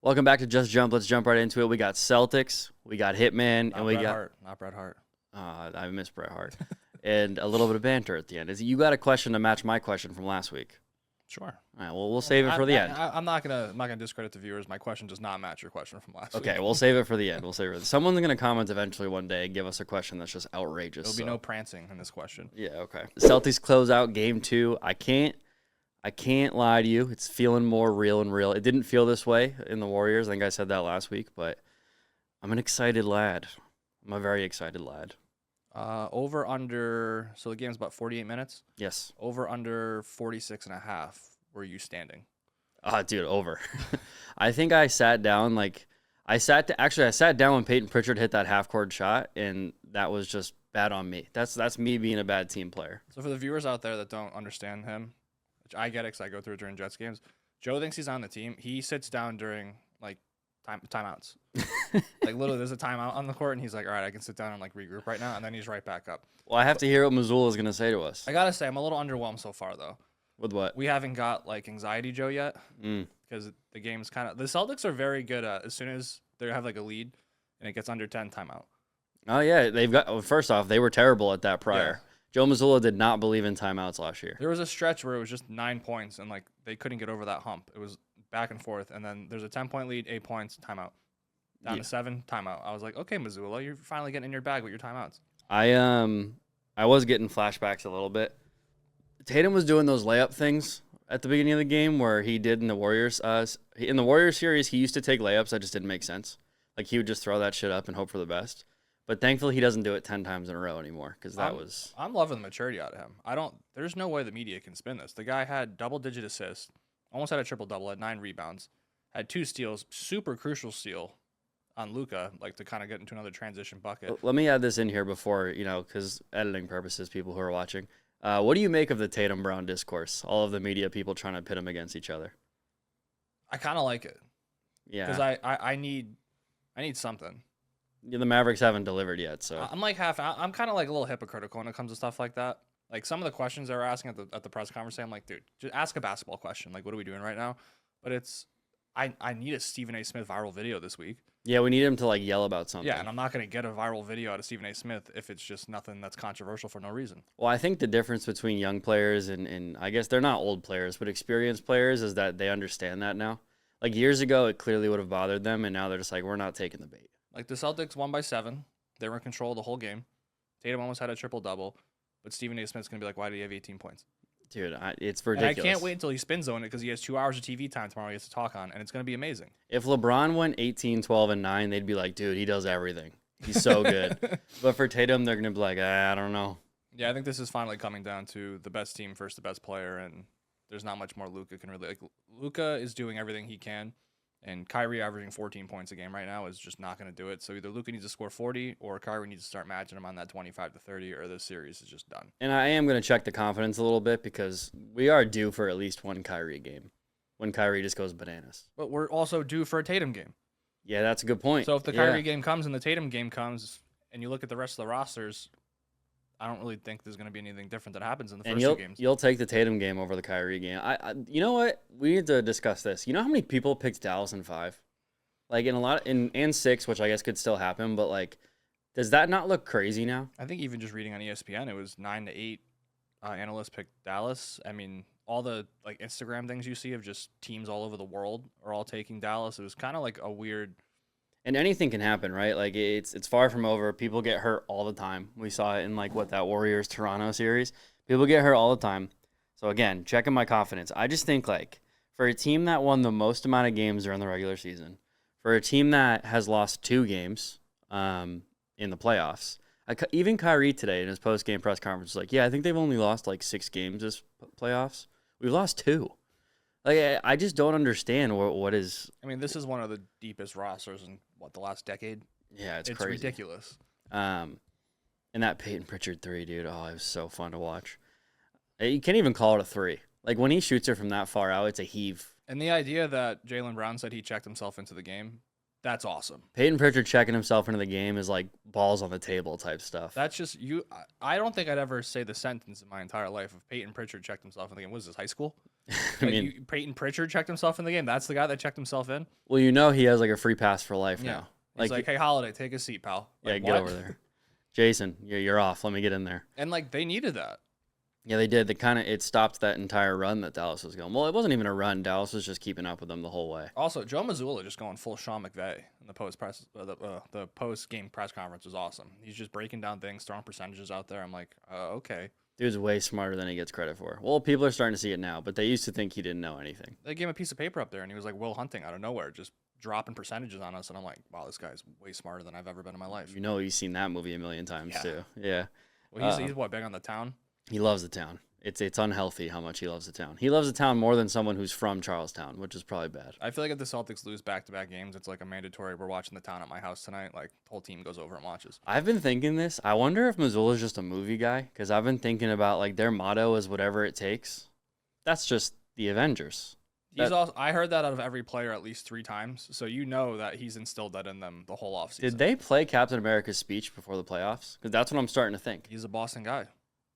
Welcome back to Just Jump. Let's jump right into it. We got Celtics, we got Hitman, and we got Hart. Not Bret Hart. I miss Bret Hart, and a little bit of banter at the end. You got a question to match my question from last week? Sure. All right. Well, we'll save it for the end. I'm not gonna discredit the viewers. My question does not match your question from last week. Okay, we'll save it for the end. Someone's gonna comment eventually one day and give us a question that's just outrageous. There'll be no prancing in this question. Yeah. Okay. Celtics close out Game 2. I can't lie to you. It's feeling more real and real. It didn't feel this way in the Warriors. I think I said that last week, but I'm an excited lad. I'm a very excited lad. Over under. So the game's about 48 minutes. Yes. Over under 46.5. Were you standing? Dude, over. I think I sat down I sat down when Peyton Pritchard hit that half-court shot, and that was just bad on me. That's me being a bad team player. So for the viewers out there that don't understand him, which I get it because I go through it during Jets games, Joe thinks he's on the team. He sits down during timeouts. Literally, there's a timeout on the court, and he's like, "All right, I can sit down and regroup right now," and then he's right back up. Well, I have to hear what Missoula is gonna say to us. I gotta say, I'm a little underwhelmed so far, though. With what? We haven't got anxiety Joe yet, because the game's kind of. The Celtics are very good at as soon as they have a lead, and it gets under 10 timeout. Oh yeah, they've got. First off, they were terrible at that prior. Yeah. Joe Missoula did not believe in timeouts last year. There was a stretch where it was just 9 points, and they couldn't get over that hump. It was back and forth, and then there's a 10-point lead, 8 points, timeout. Down to 7, timeout. I was like, okay, Missoula, you're finally getting in your bag with your timeouts. I was getting flashbacks a little bit. Tatum was doing those layup things at the beginning of the game where he did in the Warriors. In the Warriors series, he used to take layups that just didn't make sense. He would just throw that shit up and hope for the best. But thankfully, he doesn't do it 10 times in a row anymore because I'm loving the maturity out of him. There's no way the media can spin this. The guy had double-digit assists, almost had a triple-double, had 9 rebounds, had 2 steals, super crucial steal on Luka, to kind of get into another transition bucket. Let me add this in here before, because editing purposes, people who are watching. What do you make of the Tatum Brown discourse? All of the media people trying to pit them against each other. I kind of like it. Yeah. Because I need something. The Mavericks haven't delivered yet, so I'm I'm kind of a little hypocritical when it comes to stuff like that. Some of the questions they were asking at the press conference, I'm like, dude, just ask a basketball question. What are we doing right now? But I need a Stephen A. Smith viral video this week. Yeah, we need him to yell about something. Yeah, and I'm not going to get a viral video out of Stephen A. Smith if it's just nothing that's controversial for no reason. Well, I think the difference between young players and I guess they're not old players, but experienced players is that they understand that now. Years ago, it clearly would have bothered them, and now they're just we're not taking the bait. The Celtics won by 7. They were in control the whole game. Tatum almost had a triple-double, but Stephen A. Smith's going to be why did he have 18 points? Dude, it's ridiculous. And I can't wait until he spin zone it because he has 2 hours of TV time tomorrow he has to talk on, and it's going to be amazing. If LeBron went 18, 12, and 9, they'd be like, dude, he does everything. He's so good. But for Tatum, they're going to be like, I don't know. Yeah, I think this is finally coming down to the best team versus the best player, and there's not much more Luka can really. Luka is doing everything he can, and Kyrie averaging 14 points a game right now is just not going to do it. So either Luka needs to score 40 or Kyrie needs to start matching him on that 25 to 30 or this series is just done. And I am going to check the confidence a little bit because we are due for at least one Kyrie game when Kyrie just goes bananas. But we're also due for a Tatum game. Yeah, that's a good point. So if the Kyrie game comes and the Tatum game comes and you look at the rest of the rosters, I don't really think there's going to be anything different that happens in the first 2 games. You'll take the Tatum game over the Kyrie game. You know what? We need to discuss this. You know how many people picked Dallas in 5? In 6, which I guess could still happen, but does that not look crazy now? I think even just reading on ESPN, it was 9 to 8 analysts picked Dallas. I mean, all the Instagram things you see of just teams all over the world are all taking Dallas. It was kind of a weird. And anything can happen, right? It's far from over. People get hurt all the time. We saw it in that Warriors Toronto series. People get hurt all the time. So again, checking my confidence. I just think for a team that won the most amount of games during the regular season, for a team that has lost 2 games in the playoffs, even Kyrie today in his post-game press conference was I think they've only lost 6 games this playoffs. We've lost 2. I just don't understand what is. I mean, this is one of the deepest rosters in the last decade. Yeah, it's crazy. It's ridiculous. And that Peyton Pritchard 3, dude. Oh, it was so fun to watch. You can't even call it a 3. When he shoots her from that far out, it's a heave. And the idea that Jaylen Brown said he checked himself into the game, that's awesome. Peyton Pritchard checking himself into the game is balls on the table type stuff. That's just you. I don't think I'd ever say the sentence in my entire life of Peyton Pritchard checked himself in the game. Was this high school? I Like mean, Peyton Pritchard checked himself in the game. That's the guy that checked himself in. well, you know he has like a free pass for life Yeah. now. He's like, hey, Holiday, take a seat, pal. yeah, Like, get what? over there. Jason, you're off. Let me get in there. And like they needed that. Yeah, they did. It stopped that entire run that Dallas was going. Well, it wasn't even a run. Dallas was just keeping up with them the whole way. Also, Joe Mazzulla just going full Sean McVay in the the post game press conference was awesome. He's just breaking down things, throwing percentages out there. I'm like, okay. Dude's way smarter than he gets credit for. Well, people are starting to see it now, but they used to think he didn't know anything. They gave him a piece of paper up there, and he was like Will Hunting out of nowhere, just dropping percentages on us. And I'm like, wow, this guy's way smarter than I've ever been in my life. You know, he's seen that movie a million times too. Yeah. Well, he's what, big on the town? He loves the town. It's unhealthy how much he loves the town. He loves the town more than someone who's from Charlestown, which is probably bad. I feel like if the Celtics lose back-to-back games, it's like a mandatory. We're watching the town at my house tonight. Like the whole team goes over and watches. I've been thinking this. I wonder if Missoula's just a movie guy, because I've been thinking about like their motto is whatever it takes. That's just the Avengers. I heard that out of every player at least 3 times, so you know that he's instilled that in them the whole offseason. Did they play Captain America's speech before the playoffs? Because that's what I'm starting to think. He's a Boston guy.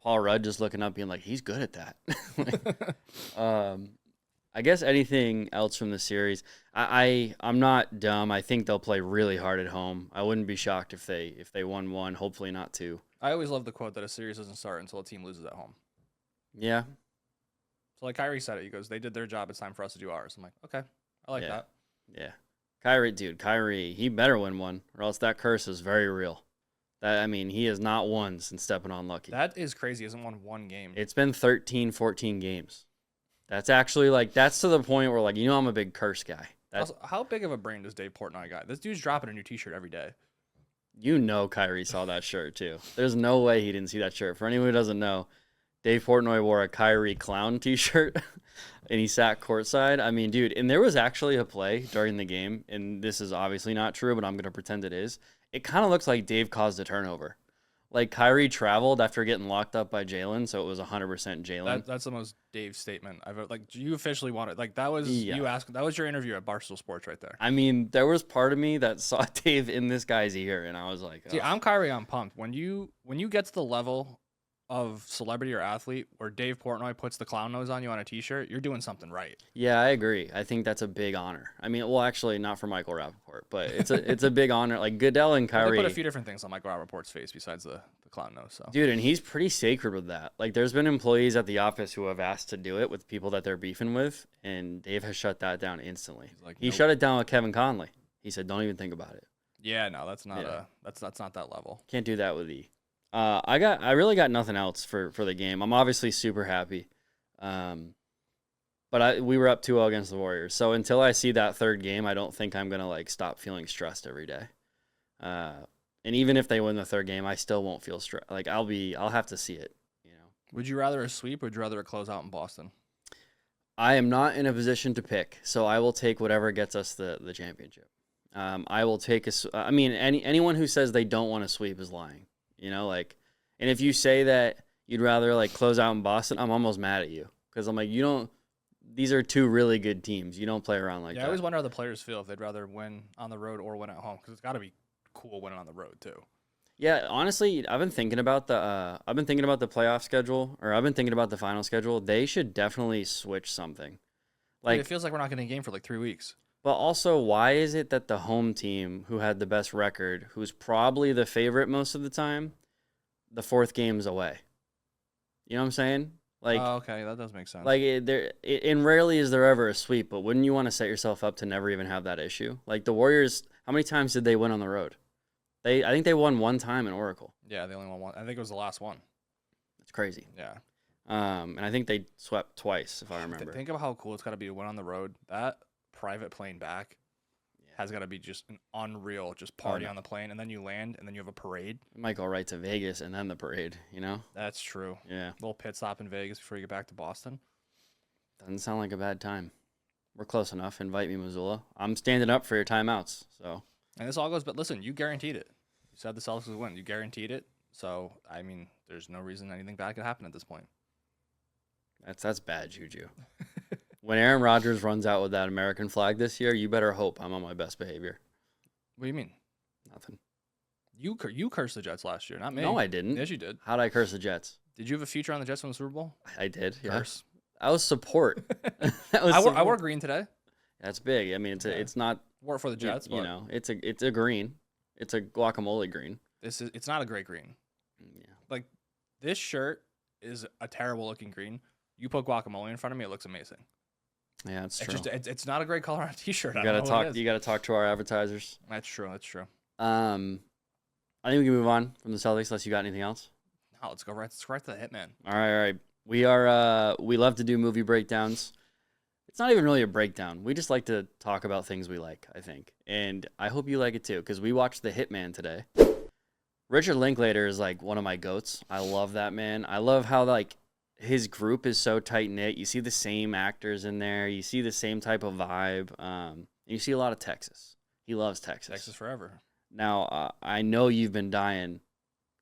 Paul Rudd just looking up, being like, he's good at that. I guess anything else from the series? I'm not dumb. I think they'll play really hard at home. I wouldn't be shocked if they won 1, hopefully not 2. I always love the quote that a series doesn't start until a team loses at home. Yeah. So like Kyrie said it, he goes, they did their job. It's time for us to do ours. I'm like, okay, I like that. Yeah. Kyrie, he better win 1, or else that curse is very real. He has not won since stepping on Lucky. That is crazy. He hasn't won 1 game. It's been 13, 14 games. That's actually that's to the point where I'm a big curse guy. Also, how big of a brain does Dave Portnoy got? This dude's dropping a new T-shirt every day. Kyrie saw that shirt too. There's no way he didn't see that shirt. For anyone who doesn't know, Dave Portnoy wore a Kyrie clown T-shirt, and he sat courtside. I mean, dude, and there was actually a play during the game, and this is obviously not true, but I'm going to pretend it is. It kind of looks like Dave caused a turnover. Like Kyrie traveled after getting locked up by Jalen, so it was 100% Jalen. That's the most Dave statement I've ever. Like, you officially wanted. Like, that was you asked. That was your interview at Barstool Sports right there. I mean, there was part of me that saw Dave in this guy's ear, and I was like, See, I'm Kyrie. I'm pumped. When you get to the level of celebrity or athlete where Dave Portnoy puts the clown nose on you on a T-shirt, you're doing something right. Yeah, I agree. I think that's a big honor. I mean, well, actually, not for Michael Rappaport, but it's a big honor. Like Goodell and Kyrie. They put a few different things on Michael Rappaport's face besides the clown nose. So, dude, and he's pretty sacred with that. Like, there's been employees at the office who have asked to do it with people that they're beefing with, and Dave has shut that down instantly. Like, he shut it down with Kevin Conley. He said, "Don't even think about it." Yeah, no, that's not that's not that level. Can't do that with E. I really got nothing else for the game. I'm obviously super happy. But we were up 2-0 against the Warriors. So until I see that third game, I don't think I'm going to stop feeling stressed every day. And even if they win the third game, I still won't feel stressed. I'll have to see it, Would you rather a sweep or would you rather a closeout in Boston? I am not in a position to pick, so I will take whatever gets us the championship. I will take anyone who says they don't want to sweep is lying. And if you say that you'd rather close out in Boston, I'm almost mad at you because I'm like, these are 2 really good teams. You don't play around like that. I always wonder how the players feel if they'd rather win on the road or win at home because it's got to be cool winning on the road too. Yeah, honestly, I've been thinking about the playoff schedule, or I've been thinking about the final schedule. They should definitely switch something. It feels like we're not getting a game for 3 weeks. But also, why is it that the home team, who had the best record, who's probably the favorite most of the time, the 4th game's away? You know what I'm saying? Okay, that does make sense. And rarely is there ever a sweep, but wouldn't you want to set yourself up to never even have that issue? Like the Warriors, how many times did they win on the road? I think they won 1 time in Oracle. Yeah, they only won 1. I think it was the last one. It's crazy. Yeah. And I think they swept twice, if I remember. Think of how cool it's got to be to win on the road. That private plane back has got to be just an unreal party on the plane, and then you land, and then you have a parade. It might go right to Vegas and then the parade, That's true. Yeah. Little pit stop in Vegas before you get back to Boston. Doesn't sound like a bad time. We're close enough. Invite me, Missoula. I'm standing up for your timeouts. So. And this all goes, but listen, you guaranteed it. You said the Celtics would win. You guaranteed it. So, there's no reason anything bad could happen at this point. That's bad juju. When Aaron Rodgers runs out with that American flag this year, you better hope I'm on my best behavior. What do you mean? Nothing. You cursed the Jets last year, not me. No, I didn't. Yes, you did. How'd I curse the Jets? Did you have a future on the Jets in the Super Bowl? I did. Curse. That was support. I wore green today. That's big. I mean, it's not. Wore it for the Jets, you but know, it's a green. It's a guacamole green. It's not a great green. Yeah. Like this shirt is a terrible looking green. You put guacamole in front of me, it looks amazing. Yeah, it's true. It's not a great color on a t-shirt. You gotta talk to our advertisers. That's true. I think we can move on from the Celtics unless you got anything else. No, let's go right to the Hitman. All right. We love to do movie breakdowns. It's not even really a breakdown. We just like to talk about things we like, I think. And I hope you like it too, because we watched The Hitman today. Richard Linklater is like one of my goats. I love that man. I love how like his group is so tight knit. You see the same actors in there. You see the same type of vibe. You see a lot of Texas. He loves Texas. Texas forever. Now, I know you've been dying.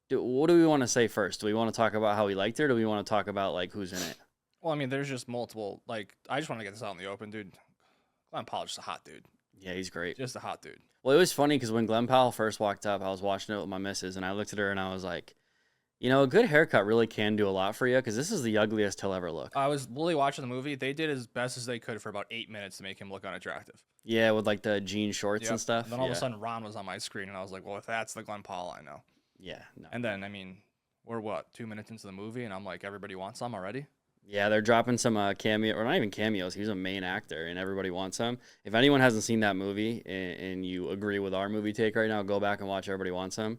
What do we want to say first? Do we want to talk about how we liked it, or do we want to talk about like who's in it? Well, I mean, there's just multiple. Like, I just want to get this out in the open, dude. Glenn Powell's just a hot dude. Yeah, he's great. Just a hot dude. Well, it was funny because when Glenn Powell first walked up, I was watching it with my missus, and I looked at her and I was like, you know, a good haircut really can do a lot for you, because this is the ugliest he'll ever look. I was literally watching the movie. They did as best as they could for about 8 minutes to make him look unattractive. Yeah, with like the jean shorts and stuff. And then all of a sudden, Ron was on my screen, and I was like, well, if that's the Glenn Powell I know. Yeah. No. And then, I mean, we're 2 minutes into the movie, and I'm like, everybody wants some already? Yeah, they're dropping some cameo, or not even cameos. He's a main actor, and everybody wants him. If anyone hasn't seen that movie and you agree with our movie take right now, go back and watch Everybody Wants Him.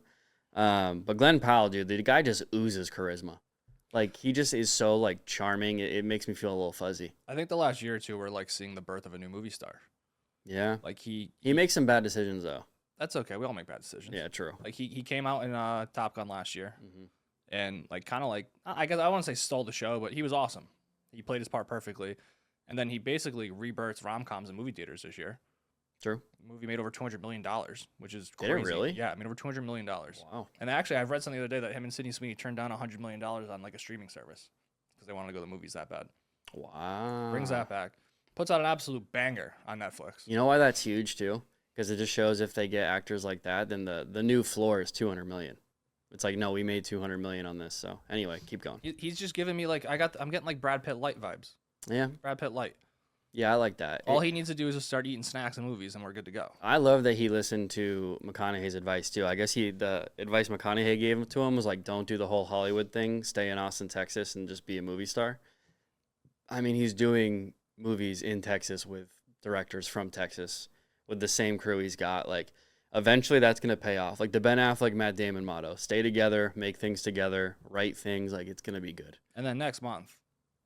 But Glenn Powell, dude, the guy just oozes charisma. Like, he just is so, like, charming. It makes me feel a little fuzzy. I think the last year or two, we're, like, seeing the birth of a new movie star. Yeah. Like, he makes some bad decisions, though. That's okay. We all make bad decisions. Yeah, true. Like, he came out in Top Gun last year. Mm-hmm. And, like, kind of like, I guess I wouldn't say stole the show, but he was awesome. He played his part perfectly. And then he basically rebirths rom-coms in movie theaters this year. True. The movie made over $200 million, which is Did crazy. it really? Yeah, it made over $200 million. Wow. And actually, I've read something the other day that him and Sydney Sweeney turned down $100 million on, like, a streaming service because they wanted to go to the movies that bad. Wow. Brings that back. Puts out an absolute banger on Netflix. You know why that's huge, too? Because it just shows if they get actors like that, then the new floor is $200 million. It's like, no, we made $200 million on this. So anyway, keep going. He's just giving me, like, I'm getting, like, Brad Pitt light vibes. Yeah. Brad Pitt light. Yeah, I like that. All he needs to do is just start eating snacks and movies, and we're good to go. I love that he listened to McConaughey's advice, too. I guess the advice McConaughey gave to him was, like, don't do the whole Hollywood thing. Stay in Austin, Texas, and just be a movie star. I mean, he's doing movies in Texas with directors from Texas with the same crew he's got. Like, eventually that's going to pay off. Like the Ben Affleck, Matt Damon motto. Stay together, make things together, write things. Like, it's going to be good. And then next month,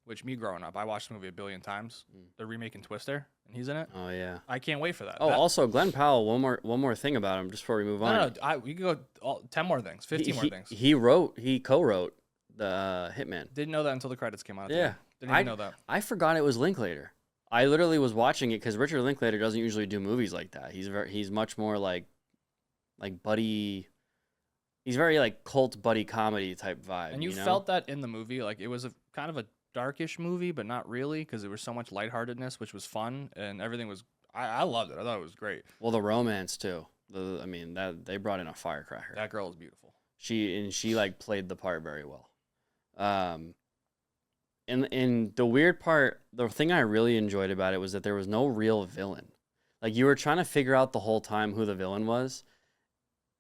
which me growing up, I watched the movie a billion times. They're remaking Twister, and he's in it. Oh, yeah. I can't wait for that. Oh, also, Glenn Powell, one more thing about him just before we move on. No, we could go 10 more things, 15 more things. He co-wrote the Hitman. Didn't know that until the credits came out. Yeah. Didn't even know that. I forgot it was Linklater. I literally was watching it because Richard Linklater doesn't usually do movies like that. He's much more like buddy. He's very like cult buddy comedy type vibe. And you know? felt that in the movie, like it was a kind of a darkish movie, but not really, because there was so much lightheartedness, which was fun, and everything was. I loved it. I thought it was great. Well, the romance too. That they brought in a firecracker. That girl is beautiful. She like played the part very well. And the weird part, the thing I really enjoyed about it was that there was no real villain. Like, you were trying to figure out the whole time who the villain was.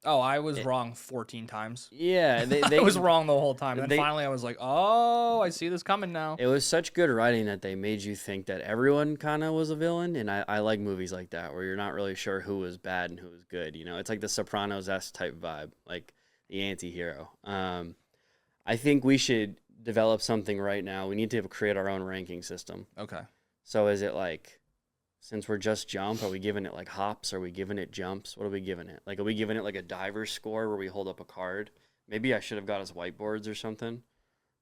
Oh, I was wrong 14 times. Yeah, I was wrong the whole time. And then finally I was like, oh, I see this coming now. It was such good writing that they made you think that everyone kind of was a villain. And I like movies like that where you're not really sure who was bad and who was good. You know, it's like the Sopranos-esque type vibe, like the anti-hero. I think we should develop something right now. We need to create our own ranking system. Okay. So is it like, since we're just jump, are we giving it like hops? Are we giving it jumps? What are we giving it? Like, are we giving it like a diver's score where we hold up a card? Maybe I should have got us whiteboards or something.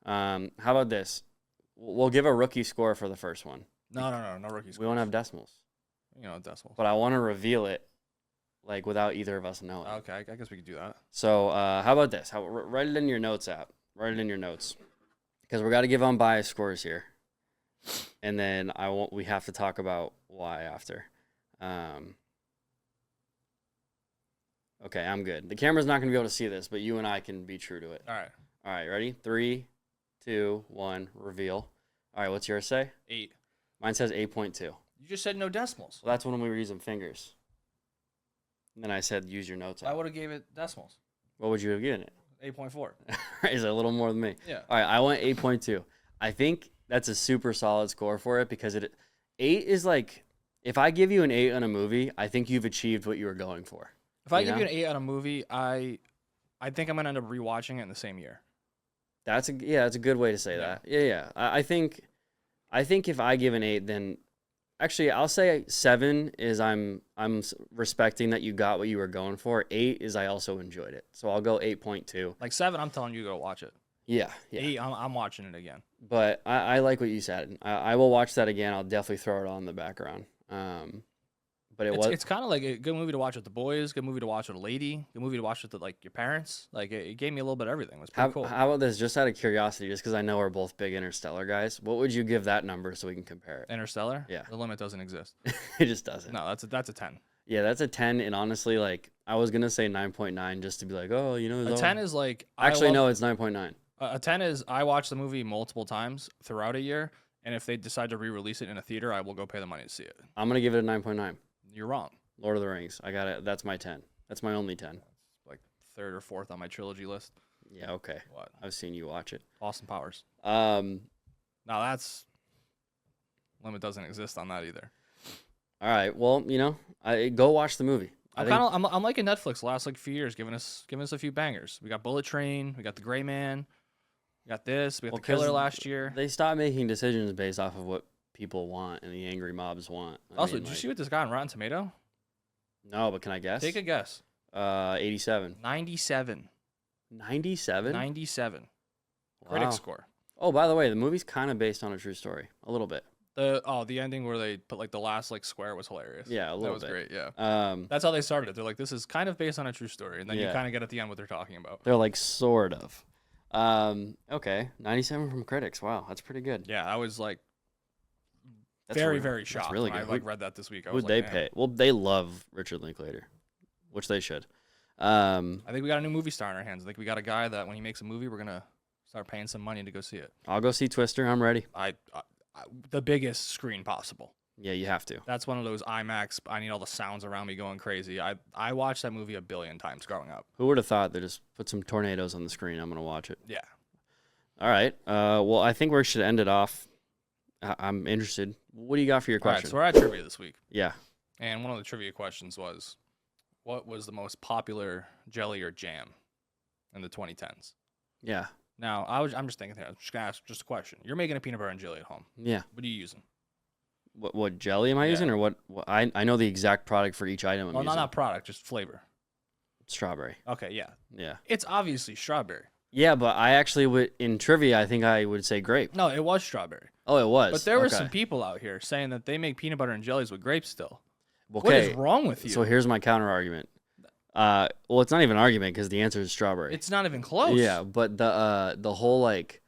How about this? We'll give a rookie score for the first one. No rookie score. We won't have decimals. You know, decimals. But I want to reveal it like without either of us knowing. Okay, I guess we could do that. So how about this? Write it in your notes app. Write it in your notes. Because we got to give unbiased scores here. And then we have to talk about why after. Okay, I'm good. The camera's not going to be able to see this, but you and I can be true to it. All right. All right, ready? 3, 2, 1, reveal. All right, what's yours say? 8. Mine says 8.2. You just said no decimals. Well, that's when we were using fingers. And then I said use your notes I app. would have gave it decimals. What would you have given it? 8.4. Is it a little more than me? Yeah. All right, I went 8.2. I think that's a super solid score for it because 8 is like, if I give you an 8 on a movie, I think you've achieved what you were going for. If I give you an 8 on a movie, I think I'm gonna end up rewatching it in the same year. That's a good way to say that. Yeah. I think if I give an 8, then actually I'll say 7 is I'm respecting that you got what you were going for. 8 is I also enjoyed it, so I'll go 8.2. Like 7, I'm telling you to go watch it. Yeah. 8, I'm watching it again. But I like what you said. I will watch that again. I'll definitely throw it on in the background. But it's kind of like a good movie to watch with the boys, good movie to watch with a lady, good movie to watch with like your parents. Like it gave me a little bit of everything. It was pretty cool. How about this? Just out of curiosity, just because I know we're both big Interstellar guys, what would you give that number so we can compare it? Interstellar? Yeah. The limit doesn't exist. It just doesn't. No, that's a 10. Yeah, that's a 10. And honestly, like I was gonna say 9.9 just to be like, oh, a 10 is like actually no, it's 9.9. A 10 is I watch the movie multiple times throughout a year, and if they decide to re-release it in a theater, I will go pay the money to see it. I'm gonna give it a 9.9. You're wrong. Lord of the Rings. I got it. That's my 10. That's my only 10. Like 3rd or 4th on my trilogy list. Yeah, okay. What? I've seen you watch it. Austin Powers. Now that's limit doesn't exist on that either. All right. Well, go watch the movie. I'm liking Netflix the last like few years, giving us a few bangers. We got Bullet Train, we got The Gray Man, we got this, we got The Killer last year. They stopped making decisions based off of what people want and the angry mobs want. Did you see what this got on Rotten Tomato? No, but can I guess? Take a guess. 87. 97. 97? 97. Wow. Critic score. Oh, by the way, the movie's kind of based on a true story. A little bit. The ending where they put like the last like square was hilarious. Yeah, a little bit. That was great, yeah. That's how they started it. They're like, this is kind of based on a true story. And then you kind of get at the end what they're talking about. They're like, sort of. Okay. 97 from critics. Wow, that's pretty good. Yeah, I was like very shocked. That's really good. I read that this week. Who'd they pay? Well, they love Richard Linklater, which they should. I think we got a new movie star in our hands. I think we got a guy that when he makes a movie, we're gonna start paying some money to go see it. I'll go see Twister. I'm ready. The biggest screen possible. Yeah, you have to. That's one of those IMAX. I need all the sounds around me going crazy. I watched that movie 1 billion times growing up. Who would have thought they just put some tornadoes on the screen? I'm gonna watch it. Yeah. All right. Well, I think we should end it off. I'm interested. What do you got for your question? All right, so we're at trivia this week. Yeah. And one of the trivia questions was, what was the most popular jelly or jam in the 2010s? Yeah. Now, I'm just thinking here. I'm just going to ask just a question. You're making a peanut butter and jelly at home. Yeah. What are you using? What jelly am I using, or what I know the exact product for each item I'm using. Not product, just flavor. Strawberry. Okay, yeah. Yeah. It's obviously strawberry. Yeah, but I actually would, in trivia, I think I would say grape. No, it was strawberry. Oh, it was. But there were some people out here saying that they make peanut butter and jellies with grapes still. Okay. What is wrong with you? So here's my counter argument. Well, it's not even an argument because the answer is strawberry. It's not even close. Yeah, but the whole like,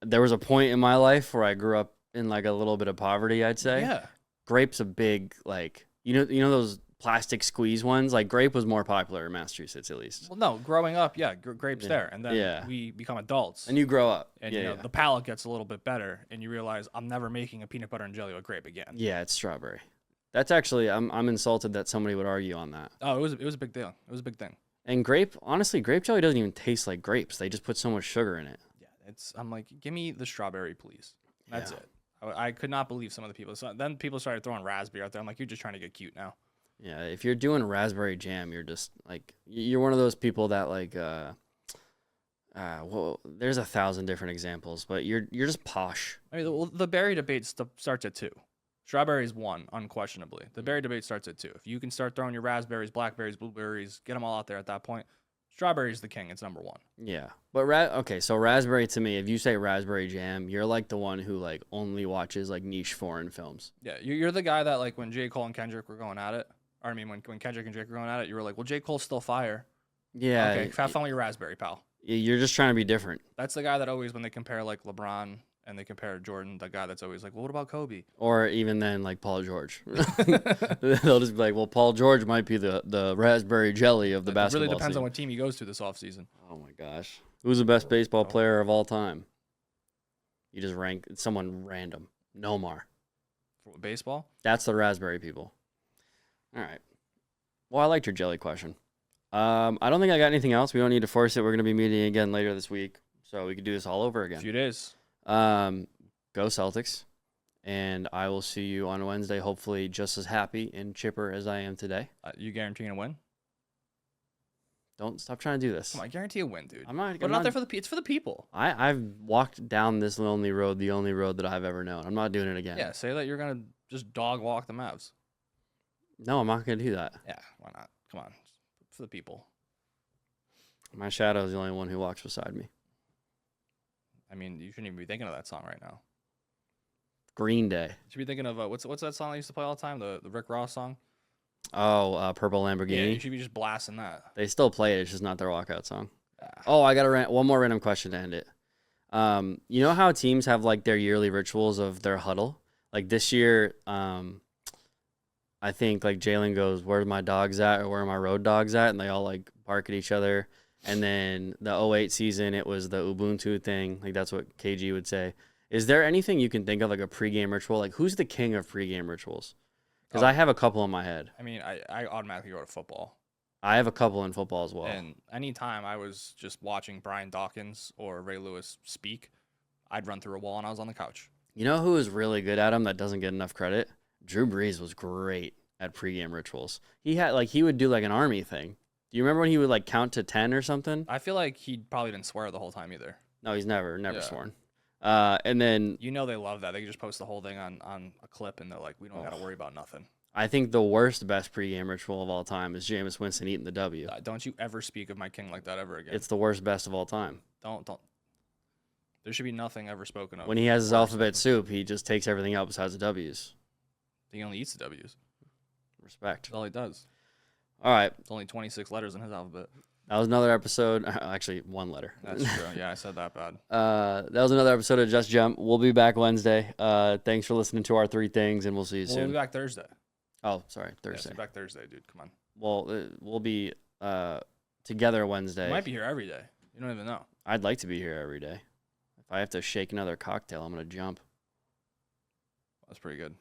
there was a point in my life where I grew up in like a little bit of poverty, I'd say. Yeah. Grape's a big like, you know those plastic squeeze ones? Like grape was more popular in Massachusetts at least. Well, no, growing up, yeah, grapes there, and then we become adults, and you grow up, and the palate gets a little bit better, and you realize I'm never making a peanut butter and jelly with grape again. Yeah, it's strawberry. That's actually I'm insulted that somebody would argue on that. Oh, it was a big deal. It was a big thing. And grape, honestly, grape jelly doesn't even taste like grapes. They just put so much sugar in it. Yeah, I'm like, give me the strawberry, please. That's it. I could not believe some of the people. So then people started throwing raspberry out there. I'm like, you're just trying to get cute now. Yeah, if you're doing raspberry jam, you're just like, you're one of those people that like, well, there's 1,000 different examples, but you're just posh. I mean, the berry debate starts at 2. Strawberry is 1, unquestionably. The berry debate starts at 2. If you can start throwing your raspberries, blackberries, blueberries, get them all out there at that point, strawberry is the king. It's number 1. Yeah, but okay, so raspberry to me, if you say raspberry jam, you're like the one who like only watches like niche foreign films. Yeah, you're the guy that like when J. Cole and Kendrick were going at it, or I mean when Kendrick and Drake were going at it, you were like, well, J. Cole's still fire. Yeah. Okay, have fun with your raspberry, pal. You're just trying to be different. That's the guy that always, when they compare like LeBron and they compare Jordan, the guy that's always like, well, what about Kobe? Or even then, like Paul George. They'll just be like, well, Paul George might be the raspberry jelly of the basketball It really depends scene. on what team he goes to this offseason. Oh, my gosh. Who's the best baseball player of all time? You just rank someone random. Nomar. For baseball? That's the raspberry people. All right. Well, I liked your jelly question. I don't think I got anything else. We don't need to force it. We're going to be meeting again later this week, so we could do this all over again. A few days. Go Celtics. And I will see you on Wednesday, hopefully just as happy and chipper as I am today. You guaranteeing a win? Don't stop trying to do this. Come on, guarantee a win, dude. I'm not. Put it out there for the it's for the people. I've walked down this lonely road, the only road that I've ever known. I'm not doing it again. Yeah, say that you're gonna just dog walk the Mavs. No, I'm not gonna do that. Yeah, why not? Come on, for the people. My shadow is the only one who walks beside me. I mean, you shouldn't even be thinking of that song right now. Green Day. You should be thinking of what's that song I used to play all the time? The Rick Ross song. Oh, Purple Yeah, Lamborghini. you should be just blasting that. They still play it. It's just not their walkout song. Ah. Oh, I got one more random question to end it. You know how teams have like their yearly rituals of their huddle? Like this year, I think like Jalen goes, "Where are my dogs at?" or "Where are my road dogs at?" and they all like bark at each other. And then the 08 season, it was the Ubuntu thing. Like that's what KG would say. Is there anything you can think of like a pregame ritual? Like who's the king of pregame rituals? Because I have a couple in my head. I mean, I automatically go to football. I have a couple in football as well. And anytime I was just watching Brian Dawkins or Ray Lewis speak, I'd run through a wall and I was on the couch. You know who is really good at them that doesn't get enough credit? Drew Brees was great at pregame rituals. He would do like an army thing. Do you remember when he would like count to 10 or something? I feel like he probably didn't swear the whole time either. No, he's never Yeah. sworn. And then You know they love that. They can just post the whole thing on a clip and they're like, we don't got to worry about nothing. I think the best pregame ritual of all time is Jameis Winston eating the W. Don't you ever speak of my king like that ever again. It's the worst best of all time. Don't. There should be nothing ever spoken of. When he has his worse. alphabet soup, he just takes everything out besides the W's. He only eats the W's. Respect. That's all he does. All right. It's only 26 letters in his alphabet. That was another episode. Actually, one letter. That's true. Yeah, I said that bad. That was another episode of Just Jump. We'll be back Wednesday. Thanks for listening to our 3 things, and we'll see you We'll soon. be back Thursday. Oh, sorry, Yeah, Thursday. we'll be back Thursday, dude. Come on. Well, we'll be together Wednesday. You might be here every day. You don't even know. I'd like to be here every day. If I have to shake another cocktail, I'm going to jump. That's pretty good.